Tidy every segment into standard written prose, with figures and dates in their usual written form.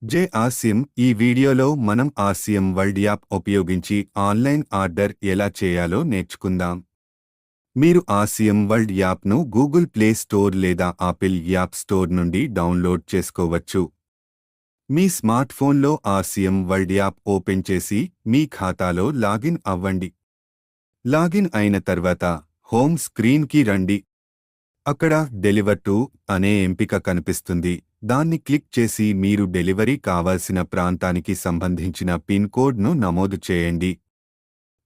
జై ఆసియం ఈ వీడియోలో మనం ఆసియం వరల్డ్ యాప్ ఉపయోగించి ఆన్లైన్ ఆర్డర్ ఎలా చేయాలో నేర్చుకుందాం. మీరు ఆసియం వరల్డ్ యాప్ను గూగుల్ ప్లే స్టోర్ లేదా ఆపిల్ యాప్ స్టోర్ నుండి డౌన్లోడ్ చేసుకోవచ్చు. మీ స్మార్ట్ ఫోన్లో ఆసియం వరల్డ్ యాప్ ఓపెన్ చేసి మీ ఖాతాలో లాగిన్ అవ్వండి. లాగిన్ అయిన తర్వాత హోమ్ స్క్రీన్కి రండి. అక్కడ డెలివర్ టు అనే ఎంపిక కనిపిస్తుంది. దాన్ని క్లిక్ చేసి మీరు డెలివరీ కావాల్సిన ప్రాంతానికి సంబంధించిన పిన్ కోడ్ను నమోదు చేయండి.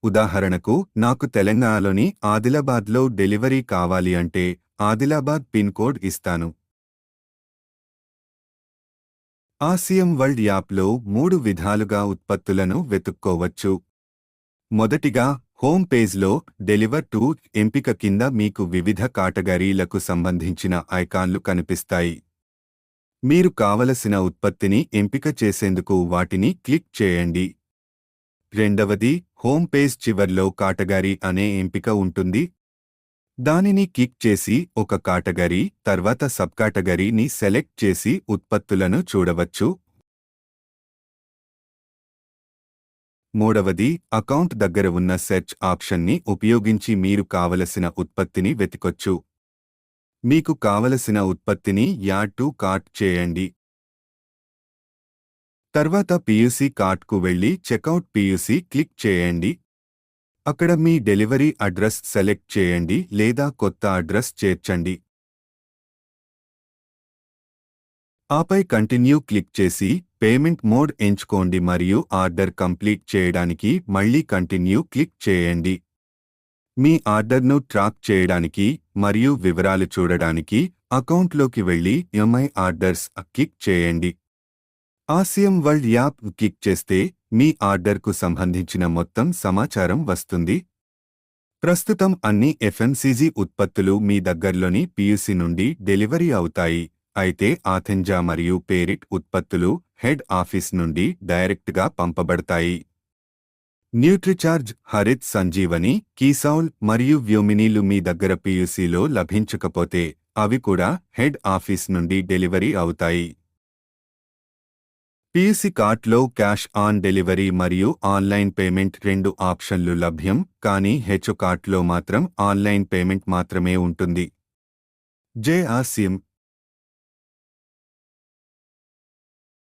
ఉదాహరణకు నాకు తెలంగాణలోని ఆదిలాబాద్లో డెలివరీ కావాలి అంటే ఆదిలాబాద్ పిన్ కోడ్ ఇస్తాను. ఆసియం వరల్డ్ యాప్లో 3 విధాలుగా ఉత్పత్తులను వెతుక్కోవచ్చు. మొదటిగా హోమ్ పేజ్లో డెలివర్ టు ఎంపిక కింద మీకు వివిధ కేటగిరీలకు సంబంధించిన ఐకాన్లు కనిపిస్తాయి. మీరు కావలసిన ఉత్పత్తిని ఎంపిక చేసేందుకు వాటిని క్లిక్ చేయండి. రెండవది హోమ్ పేజ్ చివర్లో కేటగిరీ అనే ఎంపిక ఉంటుంది. దానిని క్లిక్ చేసి ఒక కేటగిరీ తర్వాత సబ్ కేటగిరీని సెలెక్ట్ చేసి ఉత్పత్తులను చూడవచ్చు. మూడవది అకౌంట్ దగ్గర ఉన్న సెర్చ్ ఆప్షన్ని ఉపయోగించి మీరు కావలసిన ఉత్పత్తిని వెతకొచ్చు. మీకు కావలసిన ఉత్పత్తిని యాడ్ టు కార్ట్ చేయండి. తర్వాత పియూసీ కార్ట్కు వెళ్లి చెక్అవుట్ పియూసీ క్లిక్ చేయండి. అక్కడ మీ డెలివరీ అడ్రస్ సెలెక్ట్ చేయండి లేదా కొత్త అడ్రస్ చేర్చండి. ఆపై కంటిన్యూ క్లిక్ చేసి పేమెంట్ మోడ్ ఎంచుకోండి మరియు ఆర్డర్ కంప్లీట్ చేయడానికి మళ్ళీ కంటిన్యూ క్లిక్ చేయండి. మీ ఆర్డర్ను ట్రాక్ చేయడానికి మరియు వివరాలు చూడడానికి అకౌంట్లోకి వెళ్లి మై ఆర్డర్స్ క్లిక్ చేయండి. ఆసియం వరల్డ్ యాప్ క్లిక్ చేస్తే మీ ఆర్డర్కు సంబంధించిన మొత్తం సమాచారం వస్తుంది. ప్రస్తుతం అన్ని ఎఫ్ఎంసీజీ ఉత్పత్తులు మీ దగ్గర్లోని పియూసీ నుండి డెలివరీ అవుతాయి. అయితే ఆథెంజా మరియు పేరిట్ ఉత్పత్తులు హెడ్ ఆఫీస్ నుండి డైరెక్ట్గా పంపబడతాయి. న్యూట్రిచార్జ్, హరిత్ సంజీవని, కీసౌల్ మరియు వ్యోమినీలు మీ దగ్గర పియూసీలో లభించకపోతే అవి కూడా హెడ్ ఆఫీస్ నుండి డెలివరీ అవుతాయి. పియూసీ కార్ట్లో క్యాష్ ఆన్ డెలివరీ మరియు ఆన్లైన్ పేమెంట్ 2 ఆప్షన్లు లభ్యం, కానీ హెచ్ కార్ట్లో మాత్రం ఆన్లైన్ పేమెంట్ మాత్రమే ఉంటుంది. జై ఆసియం.